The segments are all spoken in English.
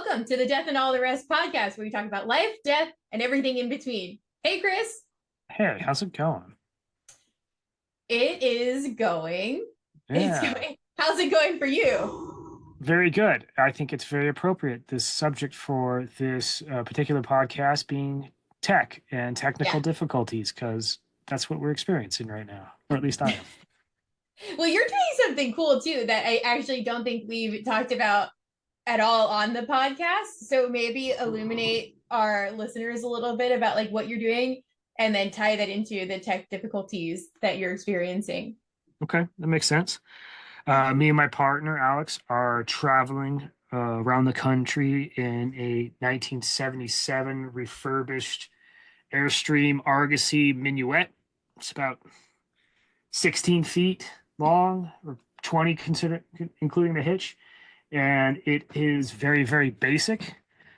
welcome to the Death and All the Rest podcast, where we talk about life, death, and everything in between. Hey, Chris. Hey, how's it going? It is going. It's Yeah, going. How's it going for you? very good. I think it's very appropriate, this subject for this particular podcast being tech and technical Yeah. difficulties, because that's what we're experiencing right now, or at least I am. Well, you're doing something cool too that I actually don't think we've talked about at all on the podcast. So maybe illuminate our listeners a little bit about like what you're doing and then tie that into the tech difficulties that you're experiencing. Okay, that makes sense. Me and my partner, Alex, are traveling around the country in a 1977 refurbished Airstream Argosy Minuet. It's about 16 feet long, or 20 including the hitch, and it is very, very basic.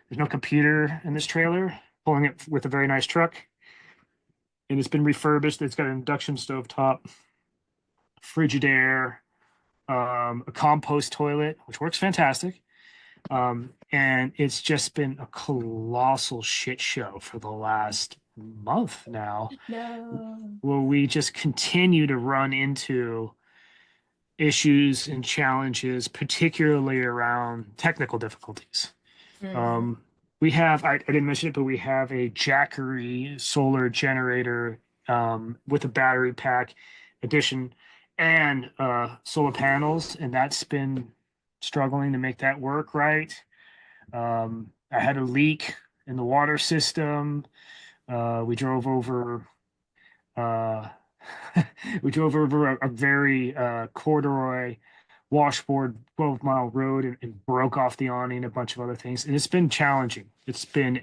There's no computer in this trailer, pulling it with a very nice truck, and it's been refurbished. It's got an induction stove top, Frigidaire, a compost toilet, which works fantastic. And it's just been a colossal shit show for the last month now, No. where we just continue to run into issues and challenges, particularly around technical difficulties. Mm. Um, we have, I didn't mention it, but we have a Jackery solar generator with a battery pack addition and solar panels, and that's been struggling to make that work right. I had a leak in the water system. We drove over uh, we drove over a very corduroy washboard 12-mile road and broke off the awning, a bunch of other things. And it's been challenging. It's been,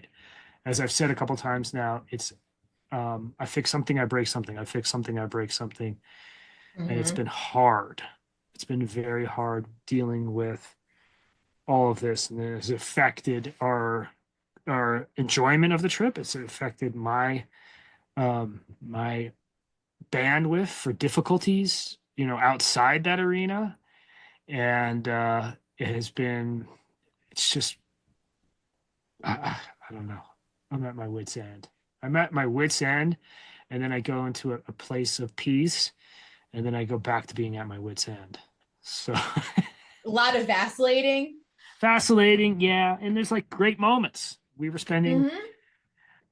as I've said a couple times now, it's I fix something, I break something. I fix something, I break something. And it's Mm-hmm. been hard. It's been very hard dealing with all of this. And it has affected our enjoyment of the trip. It's affected my bandwidth for difficulties, outside that arena. And it has been, it's just, I don't know. I'm at my wit's end. I'm at my wit's end, and then I go into a place of peace, and then I go back to being at my wit's end. So A lot of vacillating. fascinating, yeah. And there's like great moments. Mm-hmm.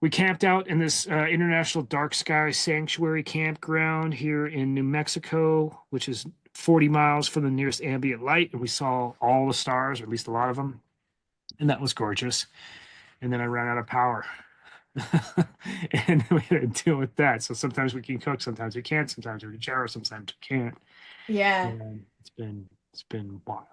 We camped out in this international dark sky sanctuary campground here in New Mexico, which is 40 miles from the nearest ambient light. And we saw all the stars, or at least a lot of them. And that was gorgeous. And then I ran out of power. And we had to deal with that. So sometimes we can cook, sometimes we can't, sometimes we can shower, sometimes we can't. Yeah. And it's been wild.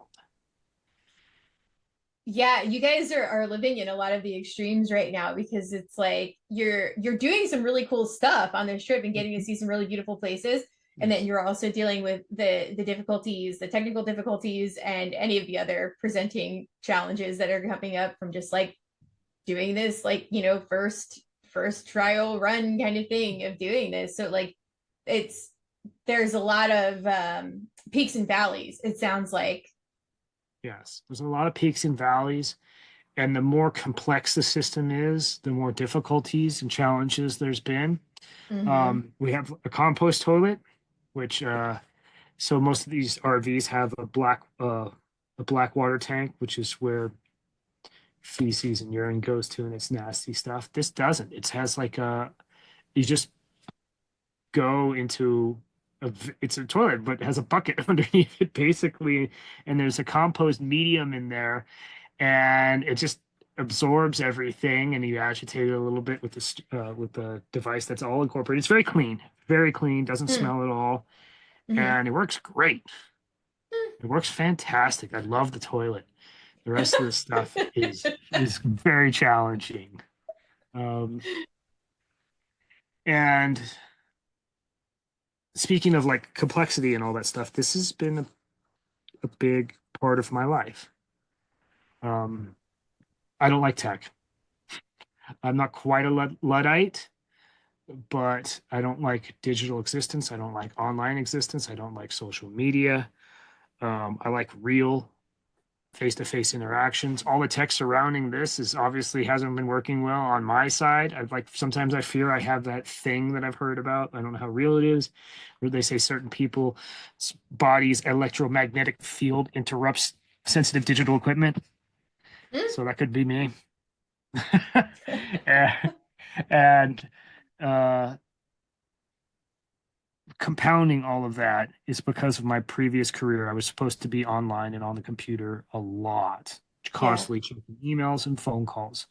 Yeah, you guys are living in a lot of the extremes right now because it's like you're doing some really cool stuff on this trip and getting to Mhm. see some really beautiful places. And then Yes. you're also dealing with the difficulties, the technical difficulties, and any of the other presenting challenges that are coming up from just like doing this, like, first trial run kind of thing of doing this. So like it's there's a lot of peaks and valleys, it sounds like. Yes. There's a lot of peaks and valleys. And the more complex the system is, the more difficulties and challenges there's been. Mm-hmm. We have a compost toilet, which so most of these RVs have a black water tank, which is where feces and urine goes to, and it's nasty stuff. This doesn't. It has like you just go into it's a toilet, but it has a bucket underneath it basically, and there's a compost medium in there, and it just absorbs everything, and you agitate it a little bit with the device that's all incorporated. It's very clean, doesn't Mm-hmm. smell at all, and it works great. It works fantastic. I love the toilet. The rest of the stuff is very challenging. Um, and speaking of like complexity and all that stuff, this has been a big part of my life. Um, I don't like tech. I'm not quite a Luddite, but I don't like digital existence. I don't like online existence. I don't like social media. I like real. face-to-face interactions. All the tech surrounding this is obviously hasn't been working well on my side. I've like sometimes I fear I have that thing that I've heard about. I don't know how real it is, where they say certain people's bodies electromagnetic field interrupts sensitive digital equipment. So that could be me. and, and uh, compounding all of that is because of my previous career. I was supposed to be online and on the computer a lot, Yeah. constantly checking emails and phone calls.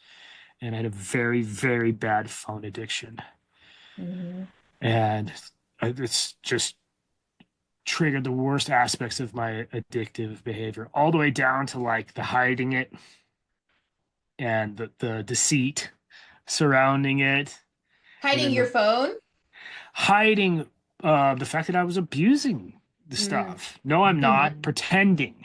And I had a very, very bad phone addiction. Mm-hmm. And it's just triggered the worst aspects of my addictive behavior, all the way down to like the hiding it and the deceit surrounding it. And Hiding then your the phone. hiding the fact that I was abusing the Mm-hmm. stuff. No, I'm not. Pretending,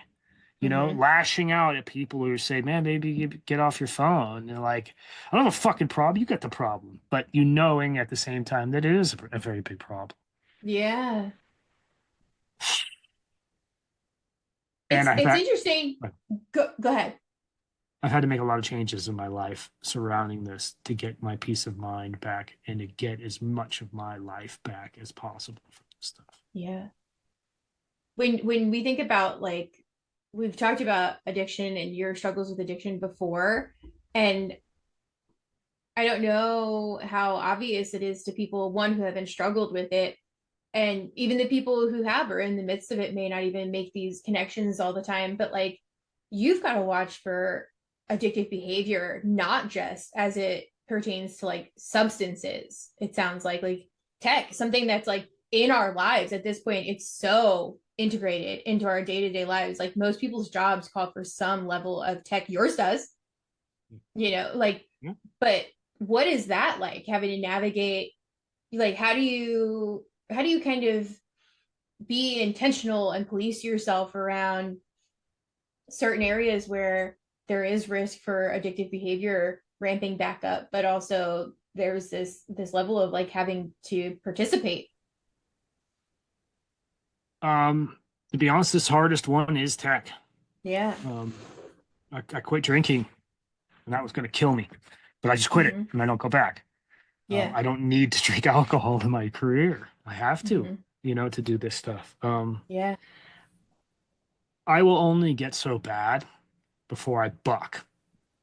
Mm-hmm. lashing out at people who say, man, maybe you get off your phone. And they're like, I don't have a fucking problem. You got the problem. But knowing at the same time that it is a very big problem. Yeah. And It's interesting. Go ahead. I've had to make a lot of changes in my life surrounding this to get my peace of mind back and to get as much of my life back as possible from this stuff. Yeah. When we think about like we've talked about addiction and your struggles with addiction before, and I don't know how obvious it is to people, one, who haven't struggled with it, and even the people who have or in the midst of it may not even make these connections all the time. But like you've got to watch for addictive behavior, not just as it pertains to like substances. It sounds like tech, something that's like in our lives at this point. It's so integrated into our day-to-day lives. Like most people's jobs call for some level of tech. Yours does, like, Yeah. but what is that like, having to navigate, like how do you kind of be intentional and police yourself around certain areas where there is risk for addictive behavior ramping back up, but also there's this level of like having to participate. To be honest, this hardest one is tech. Yeah. Um, I quit drinking, and that was going to kill me, but I just quit it, Mm-hmm. and I don't go back. Yeah. I don't need to drink alcohol in my career. I have to, Mm-hmm. to do this stuff. Yeah. I will only get so bad before I buck,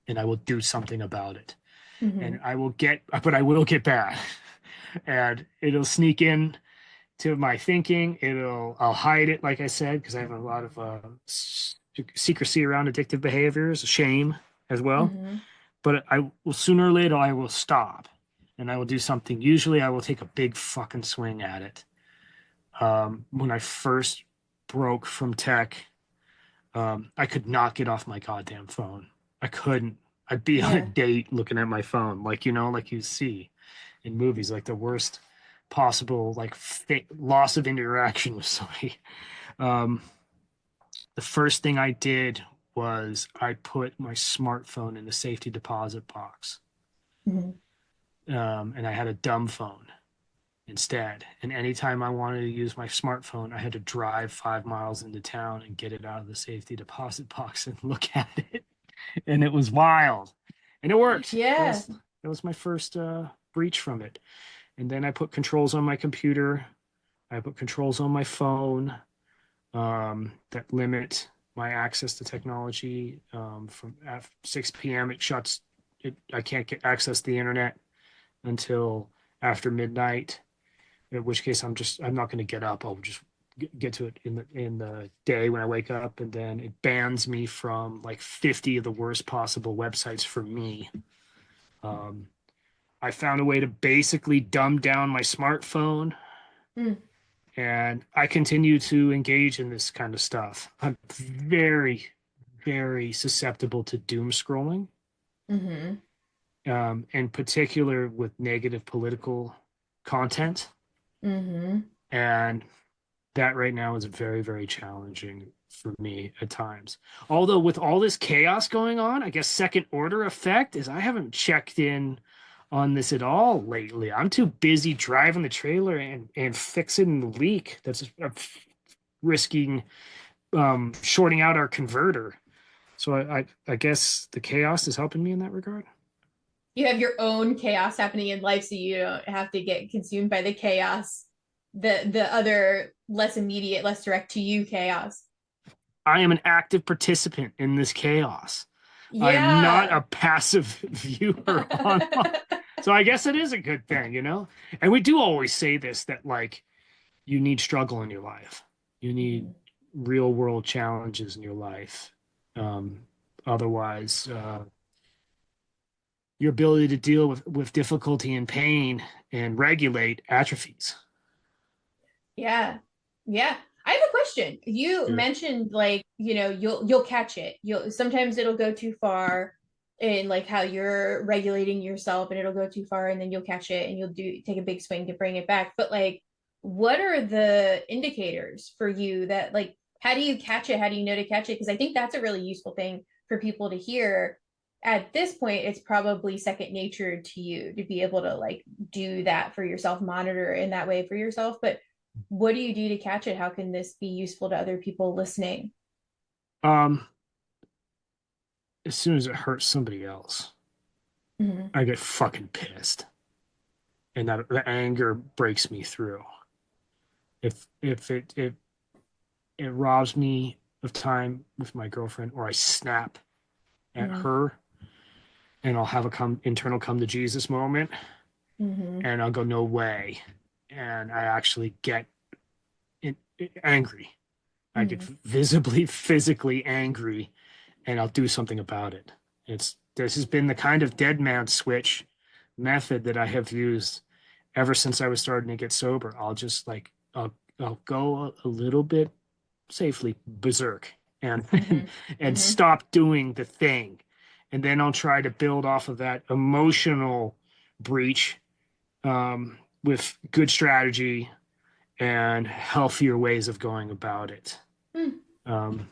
and I will do something about it. Mm-hmm. And but I will get bad, and it'll sneak in to my thinking. I'll hide it, like I said, because I have a lot of secrecy around addictive behaviors, shame as well. Mm-hmm. But I will sooner or later I will stop, and I will do something. Usually, I will take a big fucking swing at it. When I first broke from tech, I could not get off my goddamn phone. I couldn't. I'd be on a Yeah. date looking at my phone, like you see in movies, like the worst possible like loss of interaction with somebody. Um, the first thing I did was I put my smartphone in the safety deposit box, Mm-hmm. and I had a dumb phone instead. And anytime I wanted to use my smartphone, I had to drive 5 miles into town and get it out of the safety deposit box and look at it. And it was wild, and it worked. Yeah. That was my first breach from it. And then I put controls on my computer. I put controls on my phone that limit my access to technology. From 6 p.m. it shuts. I can't access the internet until after midnight. In which case, I'm not going to get up. I'll just get to it in the day when I wake up, and then it bans me from like 50 of the worst possible websites for me. Um, I found a way to basically dumb down my smartphone, Mm. and I continue to engage in this kind of stuff. I'm very, very susceptible to doom scrolling, Mm-hmm. in particular with negative political content. Mm-hmm. And that right now is very, very challenging for me at times. Although with all this chaos going on, I guess second order effect is I haven't checked in on this at all lately. I'm too busy driving the trailer and fixing the leak that's risking shorting out our converter. So I guess the chaos is helping me in that regard. You have your own chaos happening in life, so you don't have to get consumed by the chaos, the other less immediate, less direct to you chaos. I am an active participant in this chaos. I am not Yeah. a passive viewer online. So I guess it is a good thing, you know? And we do always say this that like you need struggle in your life. You need Mhm. real world challenges in your life. Um, Otherwise, your ability to deal with difficulty and pain and regulate atrophies. Yeah. Yeah. I have a question. You Yeah. mentioned like, you'll catch it. You'll sometimes it'll go too far in like how you're regulating yourself and it'll go too far and then you'll catch it and you'll do take a big swing to bring it back. But like what are the indicators for you that like how do you catch it? How do you know to catch it? Because I think that's a really useful thing for people to hear. At this point, it's probably second nature to you to be able to like do that for yourself, monitor in that way for yourself. But what do you do to catch it? How can this be useful to other people listening? Um, as soon as it hurts somebody else, Mm-hmm. I get fucking pissed. And that the anger breaks me through. If it robs me of time with my girlfriend, or I snap at Mm-hmm. her, and I'll have a internal come to Jesus moment, Mm-hmm. and I'll go no way, and I actually get angry. I get Mm-hmm. visibly physically angry, and I'll do something about it. This has been the kind of dead man switch method that I have used ever since I was starting to get sober. I'll just like I'll go a little bit safely berserk and Mm-hmm. and Mm-hmm. stop doing the thing. And then I'll try to build off of that emotional breach with good strategy and healthier ways of going about it. Mm-hmm. Um,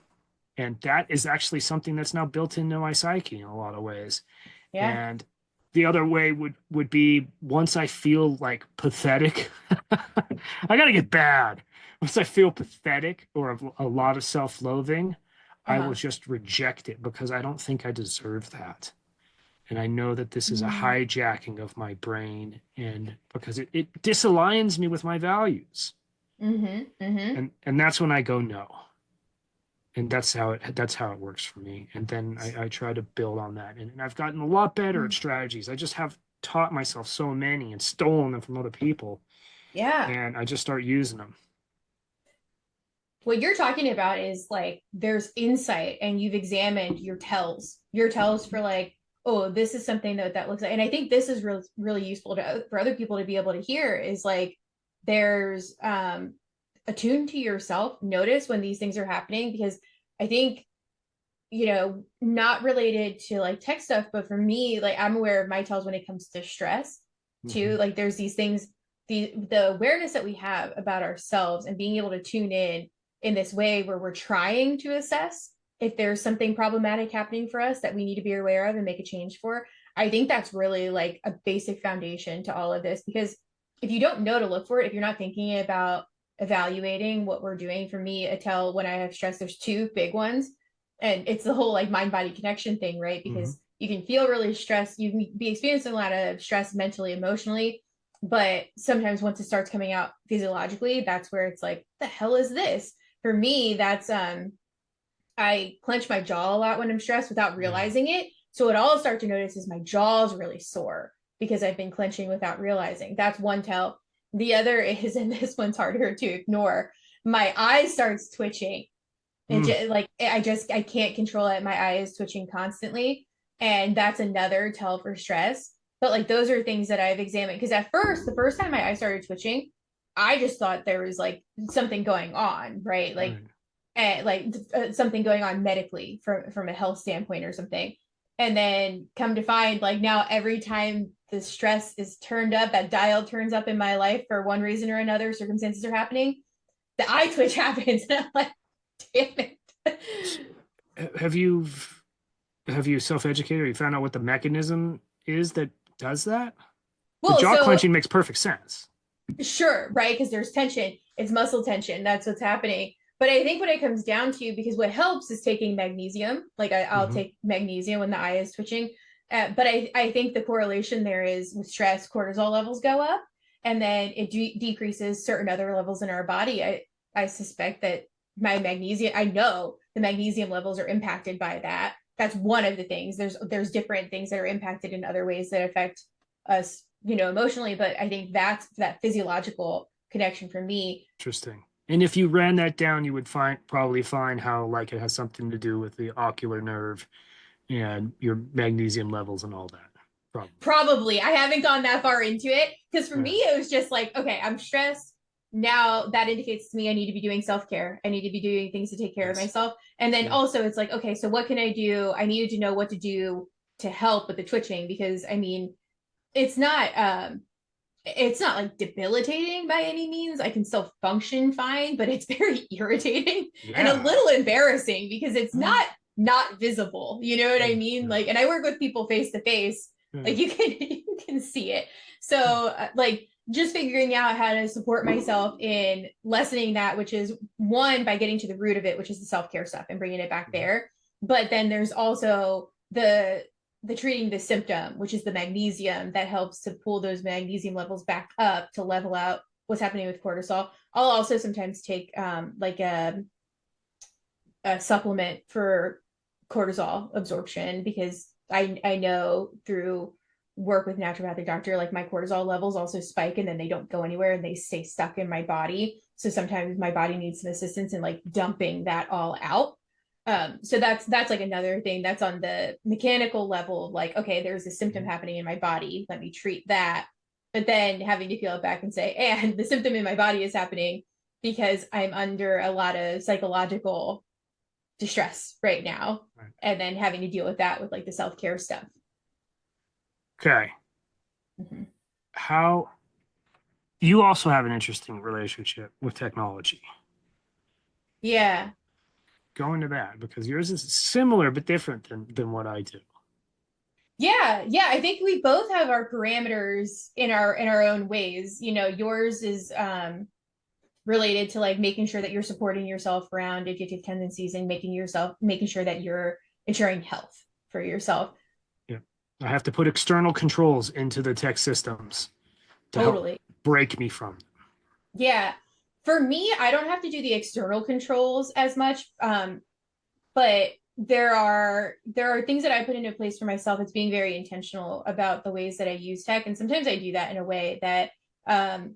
and that is actually something that's now built into my psyche in a lot of ways. Yeah. And the other way would be once I feel like pathetic, I gotta get bad. Once I feel pathetic or a lot of self-loathing, I will Uh-huh. just reject it because I don't think I deserve that. And I know that this is a Mm-hmm. hijacking of my brain, and because it disaligns me with my values. Mm-hmm. Mm-hmm. And that's when I go no. And that's how it works for me. And then I try to build on that. And I've gotten a lot better at strategies. I just have taught myself so many and stolen them from other people. Yeah. And I just start using them. What you're talking about is like there's insight and you've examined your tells for like, oh, this is something that looks like. And I think this is really useful for other people to be able to hear is like there's attune to yourself, notice when these things are happening because I think not related to like tech stuff, but for me, like I'm aware of my tells when it comes to stress too. Hmm. Like there's these things, the awareness that we have about ourselves and being able to tune in this way where we're trying to assess if there's something problematic happening for us that we need to be aware of and make a change for. I think that's really like a basic foundation to all of this because if you don't know to look for it, if you're not thinking about evaluating what we're doing, for me, a tell when I have stress, there's two big ones and it's the whole like mind body connection thing, right? Hmm. Because you can feel really stressed, you can be experiencing a lot of stress mentally, emotionally, but sometimes once it starts coming out physiologically, that's where it's like, the hell is this? For me, that's I clench my jaw a lot when I'm stressed without Yeah. realizing it. So what I'll start to notice is my jaw's really sore because I've been clenching without realizing. That's one tell. The other is, and this one's harder to ignore, my eye starts twitching it Mm. just like I can't control it. My eye is twitching constantly, and that's another tell for stress. But like those are things that I've examined because at first, the first time my eye started twitching, I just thought there was like something going on, right? Right. Something going on medically from a health standpoint or something. And then come to find like now every time the stress is turned up, that dial turns up in my life for one reason or another, circumstances are happening, the eye twitch happens. And I'm like, damn it. Have you have you self-educated or you found out what the mechanism is that does that? The Well, jaw so clenching makes perfect sense. sure, right? Because there's tension, it's muscle tension. That's what's happening. But I think what it comes down to, because what helps is taking magnesium. Like I'll Hmm. take magnesium when the eye is twitching. But I think the correlation there is with stress, cortisol levels go up, and then it decreases certain other levels in our body. I suspect that my magnesium, I know the magnesium levels are impacted by that. That's one of the things. There's different things that are impacted in other ways that affect us, emotionally. But I think that's that physiological connection for me. Interesting. And if you ran that down, you would probably find how like it has something to do with the ocular nerve and your magnesium levels and all that. Probably. Probably. I haven't gone that far into it because for me, Yeah. it was just like, okay, I'm stressed. Now that indicates to me I need to be doing self care. I need to be doing things to take care of Yes. myself. And then Yeah. also, it's like, okay, so what can I do? I needed to know what to do to help with the twitching because I mean, it's not it's not like debilitating by any means. I can still function fine, but it's very irritating and a Yeah. little embarrassing because it's not visible. You know what I Yeah. mean? Yeah. Like, and I work with people face to face. Yeah. Like you can see it. So like just figuring out how to support myself in lessening that, which is one by getting to the root of it, which is the self care stuff and bringing it back Mhm. there. But then there's also the treating the symptom, which is the magnesium that helps to pull those magnesium levels back up to level out what's happening with cortisol. I'll also sometimes take like a supplement for cortisol absorption because I know through work with naturopathic doctor, like my cortisol levels also spike and then they don't go anywhere and they stay stuck in my body. So sometimes my body needs some assistance in like dumping that all out. So that's like another thing that's on the mechanical level of like, okay, there's a symptom Mhm. happening in my body. Let me treat that. But then having to peel it back and say, and the symptom in my body is happening because I'm under a lot of psychological distress right now. Right. And then having to deal with that with like the self care stuff. Okay. Mm-hmm. How you also have an interesting relationship with technology. Yeah. Go into that because yours is similar but different than what I do. Yeah, yeah. I think we both have our parameters in our own ways. Yours is related to like making sure that you're supporting yourself around addictive tendencies and making sure that you're ensuring health for yourself. Yeah. I have to put external controls into the tech systems to help Totally. break me from them. Yeah. For me, I don't have to do the external controls as much. But there are things that I put into place for myself. It's being very intentional about the ways that I use tech. And sometimes I do that in a way that um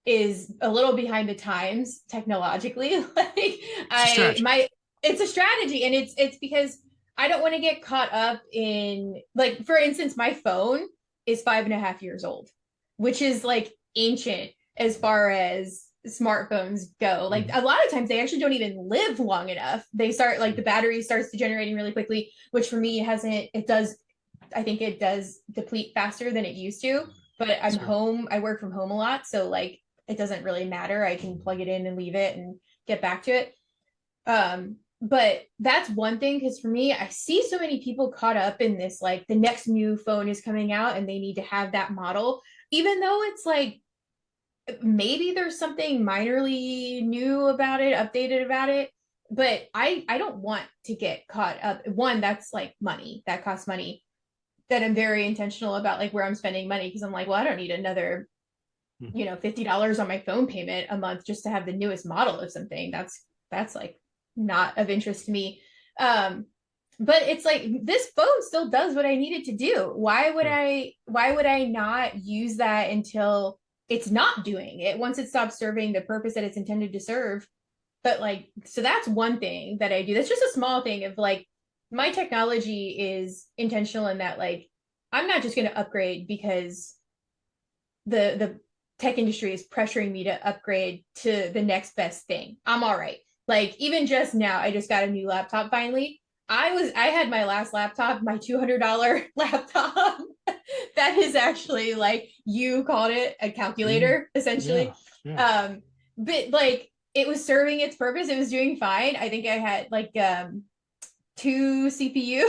is a little behind the times technologically. Like It's a I strategy. my it's a strategy and it's because I don't want to get caught up in like for instance, my phone is 5.5 years old, which is like ancient as far as smartphones go. Like Mhm. a lot of times they actually don't even live long enough. They start like the battery starts degenerating really quickly, which for me hasn't it does I think it does deplete faster than it used to. But I'm Sure. home, I work from home a lot. So like it doesn't really matter. I can plug it in and leave it and get back to it. But that's one thing because for me, I see so many people caught up in this like the next new phone is coming out and they need to have that model, even though it's like maybe there's something minorly new about it, updated about it. But I don't want to get caught up. One, that's like money that costs money. That I'm very intentional about like where I'm spending money because I'm like, well, I don't need another Mhm. $50 on my phone payment a month just to have the newest model of something. That's like not of interest to me. um but it's like this phone still does what I need it to do. Yeah. Why would I not use that until it's not doing it once it stops serving the purpose that it's intended to serve? But like so that's one thing that I do. That's just a small thing of like my technology is intentional in that like I'm not just going to upgrade because the tech industry is pressuring me to upgrade to the next best thing. I'm all right. Like even just now, I just got a new laptop finally. I had my last laptop, my $200 laptop. That is actually like you called it a Mhm. calculator Yeah. essentially. Yeah. But like it was serving its purpose. It was doing fine. I think I had like two CPU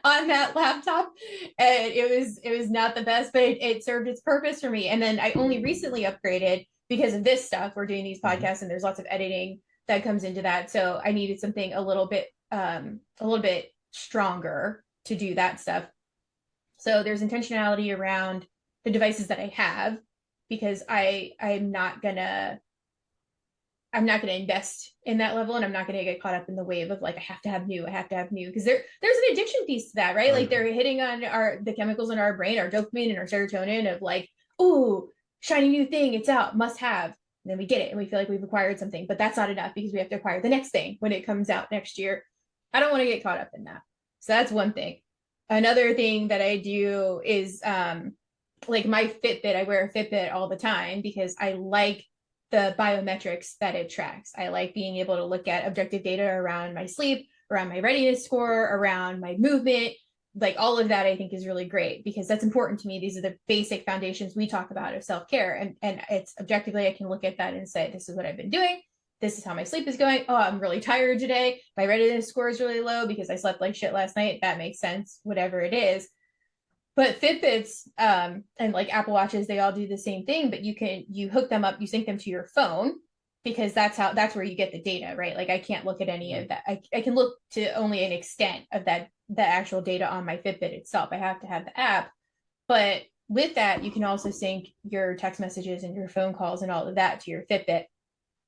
on that laptop, and it was not the best, but it served its purpose for me. And then I only recently upgraded because of this stuff. We're doing these Mhm. podcasts, and there's lots of editing. that comes into that. So I needed something a little bit stronger to do that stuff. So there's intentionality around the devices that I have, because I'm not gonna invest in that level, and I'm not gonna get caught up in the wave of like I have to have new, because there's an addiction piece to that, right? Oh, Like yeah. they're hitting on our the chemicals in our brain, our dopamine and our serotonin of like, oh, shiny new thing, it's out, must have. And then we get it and we feel like we've acquired something, but that's not enough because we have to acquire the next thing when it comes out next year. I don't want to get caught up in that. So that's one thing. Another thing that I do is like my Fitbit, I wear a Fitbit all the time because I like the biometrics that it tracks. I like being able to look at objective data around my sleep, around my readiness score, around my movement. Like all of that, I think is really great because that's important to me. These are the basic foundations we talk about of self care. And it's objectively, I can look at that and say, this is what I've been doing. This is how my sleep is going. Oh, I'm really tired today. My readiness score is really low because I slept like shit last night. That makes sense, whatever it is. But Fitbits and like Apple Watches, they all do the same thing, but you hook them up, you sync them to your phone, because that's where you get the data, right? Like I can't look at any of that. I can look to only an extent of that the actual data on my Fitbit itself. I have to have the app. But with that, you can also sync your text messages and your phone calls and all of that to your Fitbit.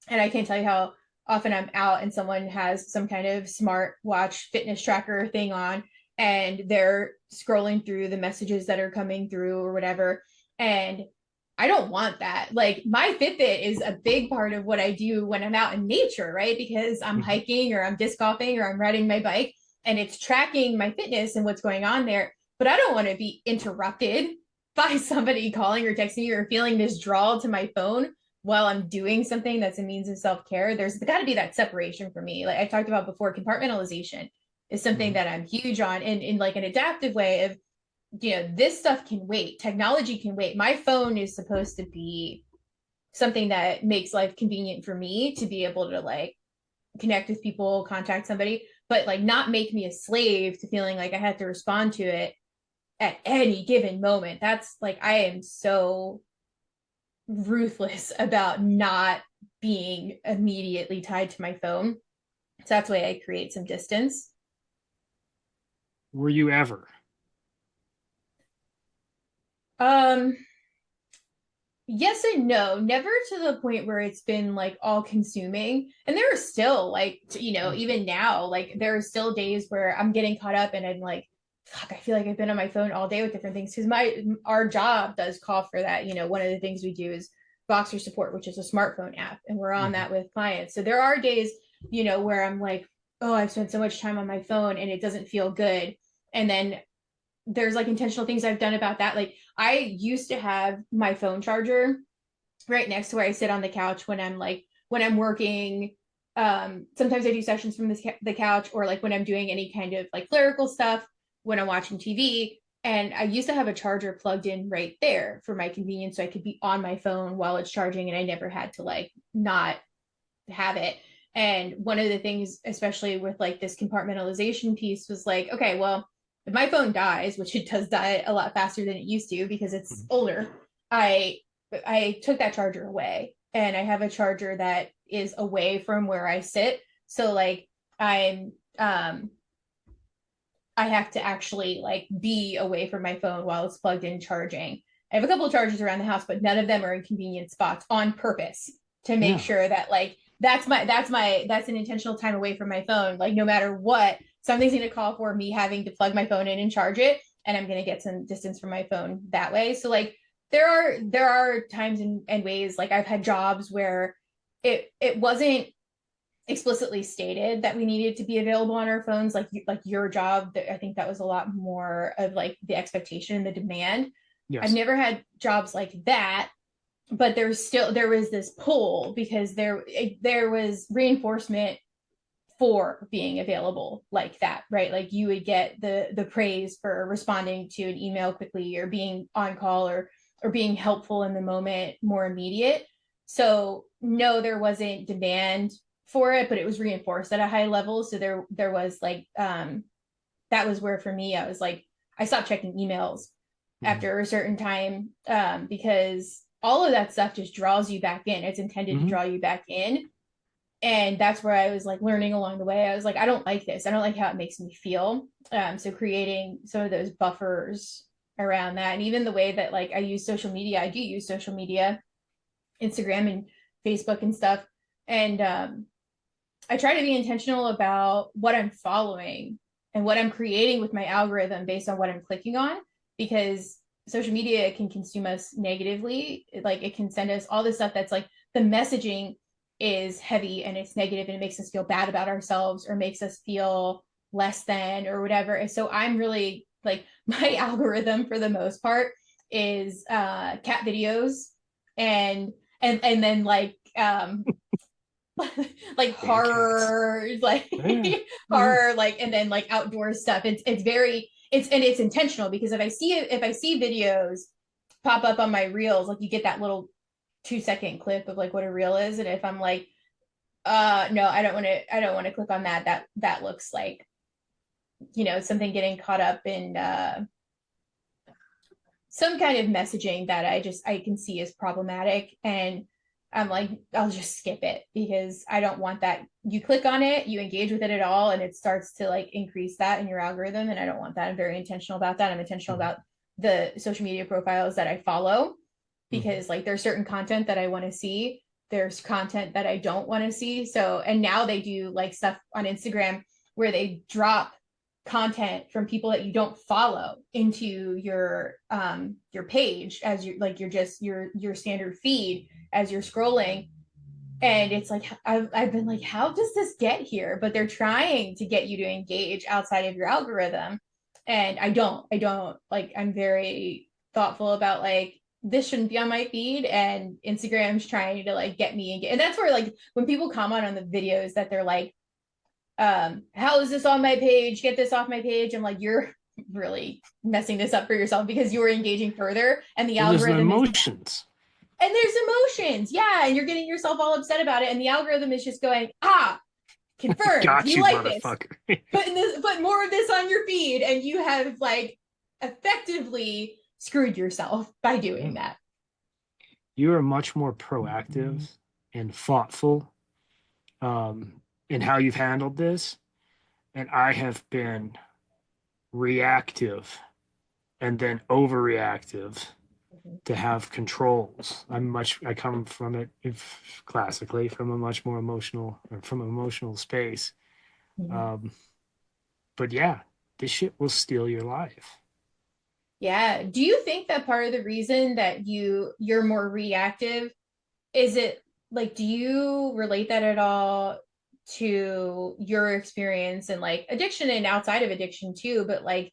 And I can't tell you how often I'm out and someone has some kind of smart watch fitness tracker thing on, and they're scrolling through the messages that are coming through or whatever. And I don't want that. Like my Fitbit is a big part of what I do when I'm out in nature, right? Because I'm Mhm. hiking or I'm disc golfing or I'm riding my bike, and it's tracking my fitness and what's going on there. But I don't want to be interrupted by somebody calling or texting me or feeling this draw to my phone while I'm doing something that's a means of self care. There's got to be that separation for me. Like I talked about before, compartmentalization is something Mhm. that I'm huge on in like an adaptive way of, this stuff can wait. Technology can wait. My phone is supposed to be something that makes life convenient for me to be able to like connect with people, contact somebody, but like not make me a slave to feeling like I have to respond to it at any given moment. That's like, I am so ruthless about not being immediately tied to my phone. So that's why I create some distance. Were you ever? Um, yes and no, never to the point where it's been like all consuming. And there are still like, even now, like there are still days where I'm getting caught up and I'm like, fuck, I feel like I've been on my phone all day with different things because our job does call for that. One of the things we do is Boxer Support, which is a smartphone app, and we're on Mhm. that with clients. So there are days, where I'm like, oh, I've spent so much time on my phone and it doesn't feel good. And then there's like intentional things I've done about that. Like I used to have my phone charger right next to where I sit on the couch when I'm working. Sometimes I do sessions from the couch, or like when I'm doing any kind of like clerical stuff, when I'm watching TV. And I used to have a charger plugged in right there for my convenience, so I could be on my phone while it's charging, and I never had to like not have it. And one of the things, especially with like this compartmentalization piece, was like, okay, well, if my phone dies, which it does die a lot faster than it used to because it's Mhm. older, I I took that charger away, and I have a charger that is away from where I sit. So like I'm I have to actually like be away from my phone while it's plugged in charging. I have a couple of chargers around the house, but none of them are in convenient spots on purpose to make Yeah. sure that like that's an intentional time away from my phone. Like no matter what, something's gonna call for me having to plug my phone in and charge it, and I'm gonna get some distance from my phone that way. So like there are times and ways, like I've had jobs where it wasn't explicitly stated that we needed to be available on our phones, like your job. I think that was a lot more of like the expectation, the demand. I've Yes. never had jobs like that, but there was this pull because there was reinforcement for being available like that, right? Like you would get the praise for responding to an email quickly, or being on call, or being helpful in the moment, more immediate. So no, there wasn't demand for it, but it was reinforced at a high level. So there was like that was where for me I was like, I stopped checking emails Mhm. after a certain time, because all of that stuff just draws you back in. It's intended to Mhm. draw you back in. And that's where I was like learning along the way. I was like, I don't like this. I don't like how it makes me feel. So creating some of those buffers around that, and even the way that like I use social media, I do use social media, Instagram and Facebook and stuff, and I try to be intentional about what I'm following and what I'm creating with my algorithm based on what I'm clicking on, because social media can consume us negatively. Like it can send us all this stuff that's like the messaging is heavy and it's negative and it makes us feel bad about ourselves or makes us feel less than or whatever. And so I'm really like my algorithm for the most part is cat videos and and then like Damn cats. horror, like Yeah. Mhm. horror, like and then like outdoor stuff. It's very it's intentional because if I see videos pop up on my reels, like you get that little 2-second clip of like what a reel is, and if I'm like, no, I don't want to click on that. That looks like something getting caught up in some kind of messaging that I can see as problematic, and I'm like, I'll just skip it because I don't want that. You click on it, you engage with it at all, and it starts to like increase that in your algorithm, and I don't want that. I'm very intentional about that. I'm intentional Mhm. about the social media profiles that I follow Mhm. because like there's certain content that I want to see, there's content that I don't want to see. So, and now they do like stuff on Instagram where they drop content from people that you don't follow into your page as you like your standard feed as you're scrolling, and it's like I've been like, how does this get here? But they're trying to get you to engage outside of your algorithm, and I don't like, I'm very thoughtful about like this shouldn't be on my feed, and Instagram's trying to like get me engaged. And that's where like when people comment on the videos that they're like, how is this on my page, get this off my page, I'm like, you're really messing this up for yourself because you were engaging further and the Well, there's the algorithm is, emotions. and there's emotions, yeah, and you're getting yourself all upset about it, and the algorithm is just going, confirmed, Got you you, like this, motherfucker. put more of this on your feed, and you have like effectively screwed yourself by doing Yeah. that. You are much more proactive and thoughtful in how you've handled this, and I have been reactive and then overreactive to have controls. I come from it if, classically from a much more emotional or from an emotional space. Mm-hmm. Um, but yeah, this shit will steal your life. Yeah, do you think that part of the reason that you're more reactive, is it like, do you relate that at all to your experience and like addiction and outside of addiction too, but like,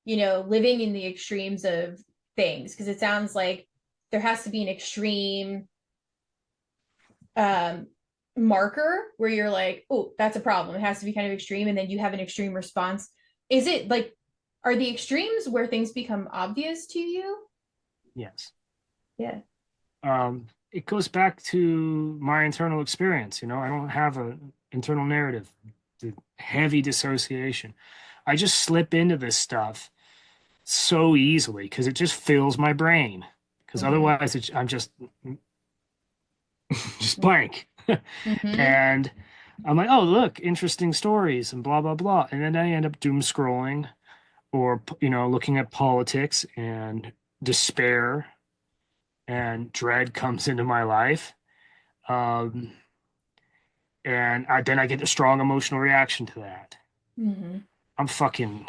living in the extremes of things? Because it sounds like there has to be an extreme um marker where you're like, oh, that's a problem. It has to be kind of extreme, and then you have an extreme response. Is it like, are the extremes where things become obvious to you? Yes. Yeah. It goes back to my internal experience. I don't have an internal narrative, the heavy dissociation. I just slip into this stuff so easily because it just fills my brain. Because Mm-hmm. otherwise, I'm just blank. Mm-hmm. And I'm like, oh, look, interesting stories and blah, blah, blah. And then I end up doom scrolling or, looking at politics, and despair and dread comes into my life. Um, and then I get a strong emotional reaction to that. Mm-hmm. I'm fucking,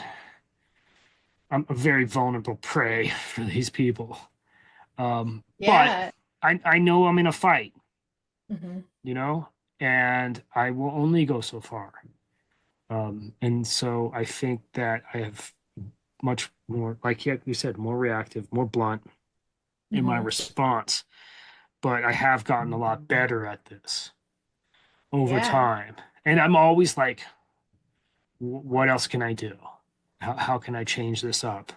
I'm a very vulnerable prey for these people. But Yeah. I know I'm in a fight, Mm-hmm. you know, and I will only go so far. And so I think that I have much more, like you said, more reactive, more blunt in my Mm-hmm. response. But I have gotten a lot better at this over Yeah. time. And I'm always like, what else can I do? How can I change this up?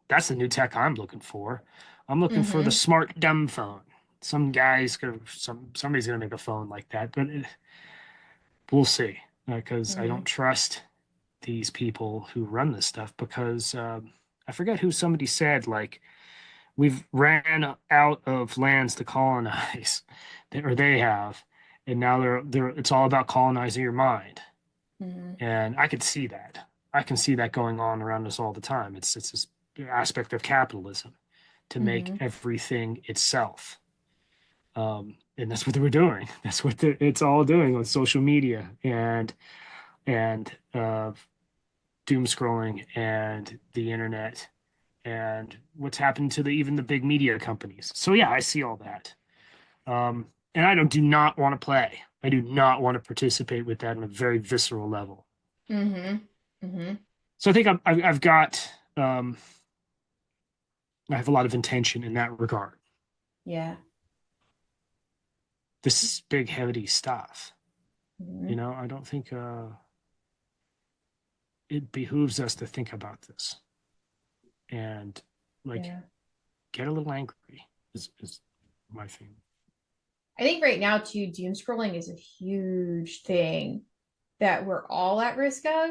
That's the new tech I'm looking for. I'm looking for the Mm-hmm. smart dumb phone. Somebody's gonna make a phone like that, but we'll see. Because I Mm-hmm. don't trust these people who run this stuff. Because I forget who somebody said, like, we've ran out of lands to colonize, or they have, And now they're it's all about colonizing your mind. Mm-hmm. And I could see that. I can see that going on around us all the time. It's this aspect of capitalism to make Mm-hmm. everything itself. And that's what they were doing. That's what it's all doing on social media and doom scrolling and the internet and what's happened to even the big media companies. So yeah, I see all that. And I do not want to play. I do not want to participate with that on a very visceral level. Mm-hmm. Mm-hmm. So I think I've got I have a lot of intention in that regard. Yeah. This is big, heavy stuff. Mm-hmm. I don't think it behooves us to think about this and like Yeah. get a little angry is my thing. I think right now too, doom scrolling is a huge thing that we're all at risk of.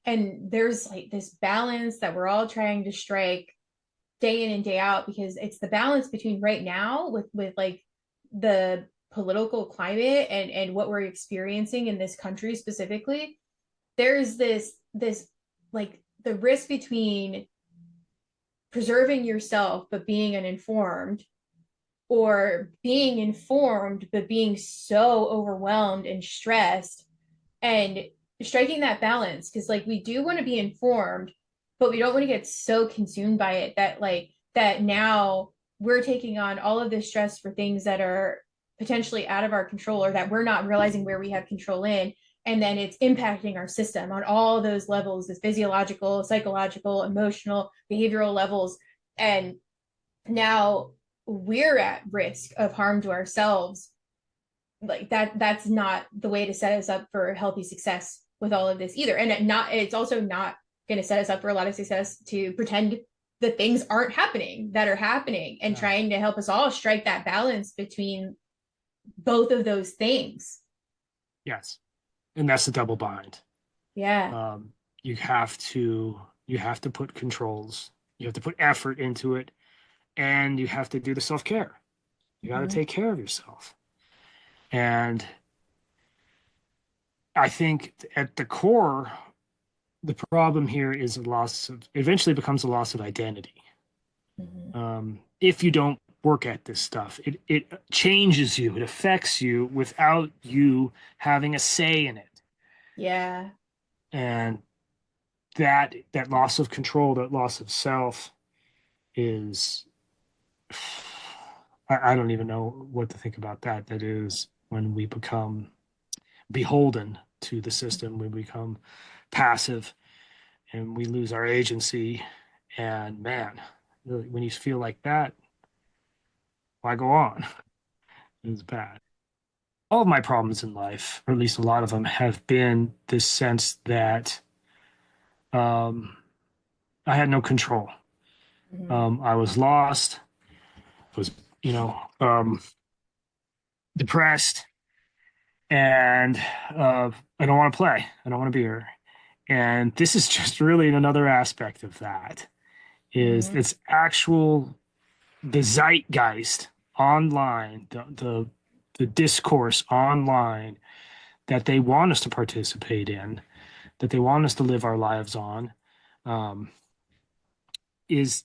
And there's like this balance that we're all trying to strike day in and day out, because it's the balance between right now with like the political climate and what we're experiencing in this country specifically. There's this like the risk between preserving yourself but being uninformed, or being informed but being so overwhelmed and stressed, and striking that balance, because like we do want to be informed but we don't want to get so consumed by it that like that now we're taking on all of this stress for things that are potentially out of our control, or that we're not realizing where we have control in, and then it's impacting our system on all those levels, the physiological, psychological, emotional, behavioral levels. And now we're at risk of harm to ourselves. Like that's not the way to set us up for healthy success with all of this either. And it's also not going to set us up for a lot of success to pretend that things aren't happening that are happening, and Yeah. trying to help us all strike that balance between both of those things. Yes. And that's the double bind. Yeah. Um, you have to you have to put controls, you have to put effort into it, and you have to do the self-care. You got to Mm-hmm. take care of yourself. And I think at the core, the problem here is a loss of, eventually becomes a loss of identity. Mm-hmm. If you don't work at this stuff, it changes you, it affects you without you having a say in it. Yeah. And that loss of control, that loss of self is, I don't even know what to think about that. That is when we become beholden to the system, we become passive and we lose our agency. And man, really, when you feel like that, why go on? It's bad. All of my problems in life, or at least a lot of them, have been this sense that um, I had no control. Mm-hmm. I was lost, was, you know, depressed, and I don't want to play. I don't want to be here. And this is just really another aspect of that is Mm-hmm. it's actual the zeitgeist online, the discourse online that they want us to participate in, that they want us to live our lives on, um, is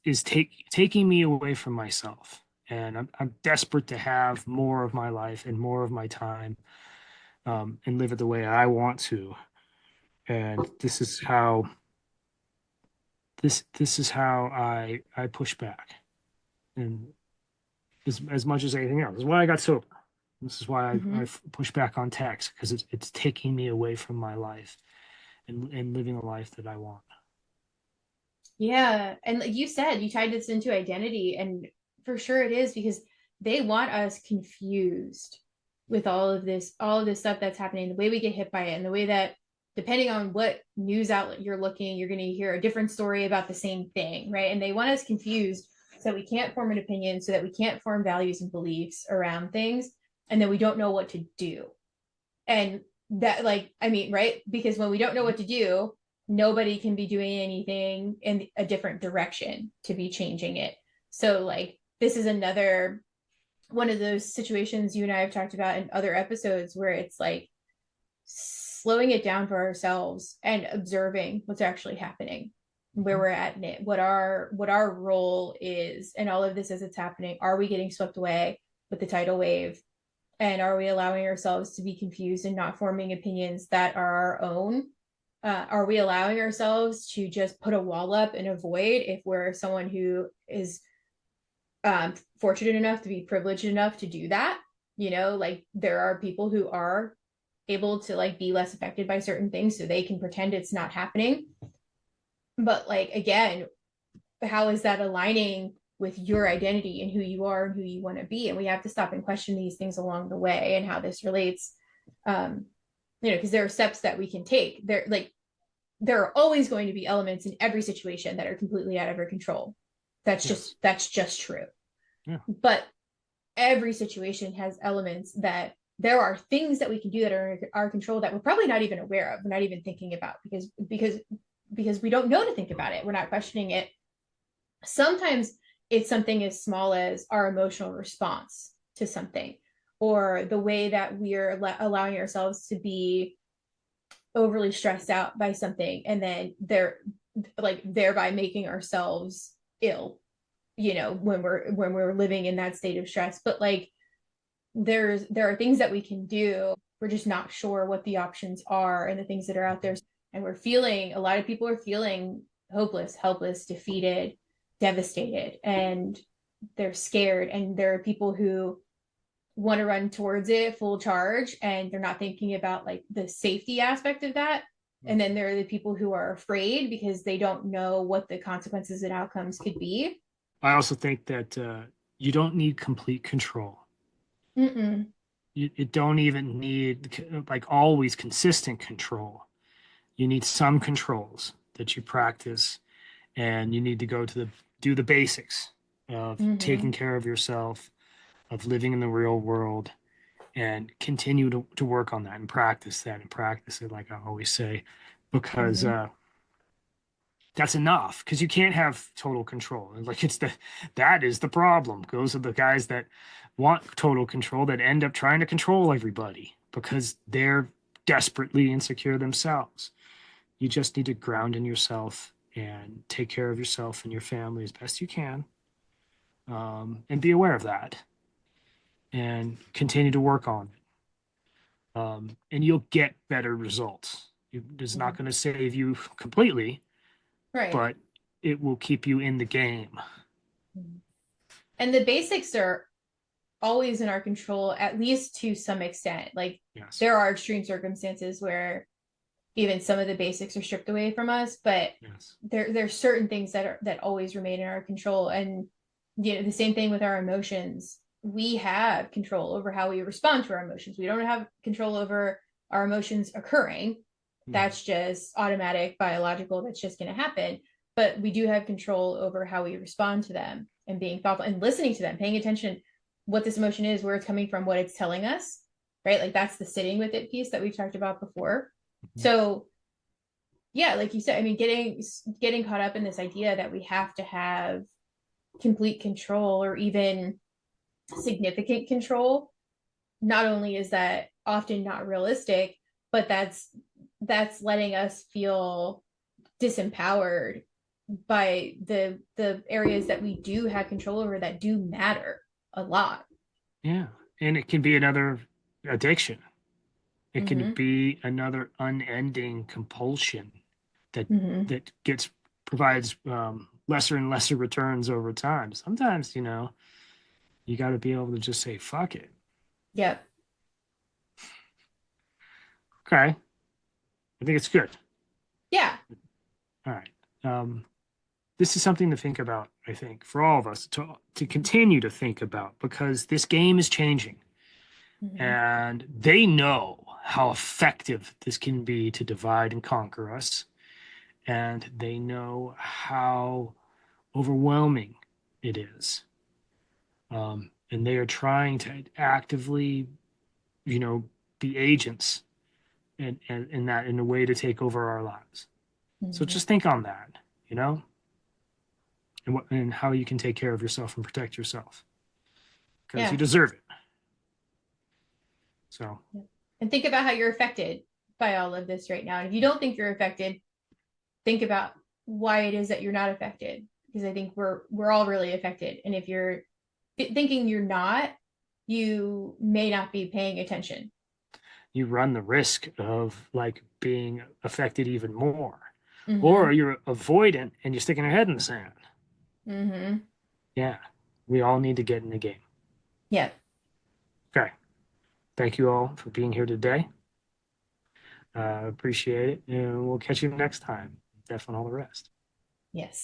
taking me away from myself. And I'm desperate to have more of my life and more of my time, and live it the way I want to. And this is how I push back. And as much as anything else, this is why I got sober. This is why I Mm-hmm. push back on text because it's taking me away from my life and living a life that I want. Yeah. And like you said, you tied this into identity, and for sure it is, because they want us confused with all of this stuff that's happening, the way we get hit by it, and the way that depending on what news outlet you're looking, you're going to hear a different story about the same thing, right? And they want us confused so that we can't form an opinion, so that we can't form values and beliefs around things, and then we don't know what to do. And that, like, I mean, right? Because when we don't know what to do, nobody can be doing anything in a different direction to be changing it. So like this is another one of those situations you and I have talked about in other episodes where it's like slowing it down for ourselves and observing what's actually happening, where we're at in it, what our role is in all of this as it's happening. Are we getting swept away with the tidal wave? And are we allowing ourselves to be confused and not forming opinions that are our own? Are we allowing ourselves to just put a wall up and avoid if we're someone who is fortunate enough to be privileged enough to do that? Like there are people who are able to like be less affected by certain things so they can pretend it's not happening. But like again, how is that aligning with your identity and who you are and who you want to be? And we have to stop and question these things along the way and how this relates. Because there are steps that we can take. There are always going to be elements in every situation that are completely out of our control. Yes. That's just true. Yeah. But every situation has elements that there are things that we can do that are in our control that we're probably not even aware of, we're not even thinking about because we don't know to think about it. We're not questioning it. Sometimes it's something as small as our emotional response to something, or the way that we're allowing ourselves to be overly stressed out by something, and then they're like thereby making ourselves ill, when we're living in that state of stress. But like there are things that we can do. We're just not sure what the options are and the things that are out there. And a lot of people are feeling hopeless, helpless, defeated, devastated, and they're scared. And there are people who want to run towards it full charge and they're not thinking about like the safety aspect of that. And then there are the people who are afraid because they don't know what the consequences and outcomes could be. I also think that you don't need complete control. Mm-mm. You don't even need like always consistent control. You need some controls that you practice, and you need to go to do the basics of taking Mm-hmm. care of yourself, of living in the real world, and continue to work on that and practice that and practice it, like I always say, because Mm-hmm. that's enough. Because you can't have total control. Like that is the problem. Those are the guys that want total control that end up trying to control everybody because they're desperately insecure themselves. You just need to ground in yourself and take care of yourself and your family as best you can, and be aware of that and continue to work on it. And you'll get better results. It's not going to save you completely, Right. but it will keep you in the game. And the basics are always in our control, at least to some extent. Like Yes. there are extreme circumstances where even some of the basics are stripped away from us, but Yes. there's certain things that always remain in our control. And the same thing with our emotions. We have control over how we respond to our emotions. We don't have control over our emotions occurring. Mhm. That's just automatic, biological, that's just going to happen. But we do have control over how we respond to them and being thoughtful and listening to them, paying attention what this emotion is, where it's coming from, what it's telling us, right? Like that's the sitting with it piece that we've talked about before. Mhm. So yeah, like you said, I mean, getting caught up in this idea that we have to have complete control or even significant control, not only is that often not realistic, but that's letting us feel disempowered by the areas that we do have control over that do matter a lot. Yeah. And it can be another addiction. It can Mm-hmm. be another unending compulsion that Mm-hmm. that gets provides lesser and lesser returns over time. Sometimes, you got to be able to just say, fuck it. Yep. Okay. I think it's good. Yeah. All right. This is something to think about, I think, for all of us to continue to think about because this game is changing Mm-hmm. and they know how effective this can be to divide and conquer us. And they know how overwhelming it is. And they are trying to actively, you know, be agents in a way to take over our lives. So Mm-hmm. just think on that, you know, and how you can take care of yourself and protect yourself. because you Yeah. deserve it. So, And think about how you're affected by all of this right now. And if you don't think you're affected, think about why it is that you're not affected. Because I think we're all really affected. And if you're thinking you're not, you may not be paying attention. you run the risk of like being affected even more, Mm-hmm. or you're avoidant and you're sticking your head in the sand. Mm-hmm. Yeah, we all need to get in the game. Yeah. Okay. Thank you all for being here today. Appreciate it. And we'll catch you next time. Death and all the rest. Yes.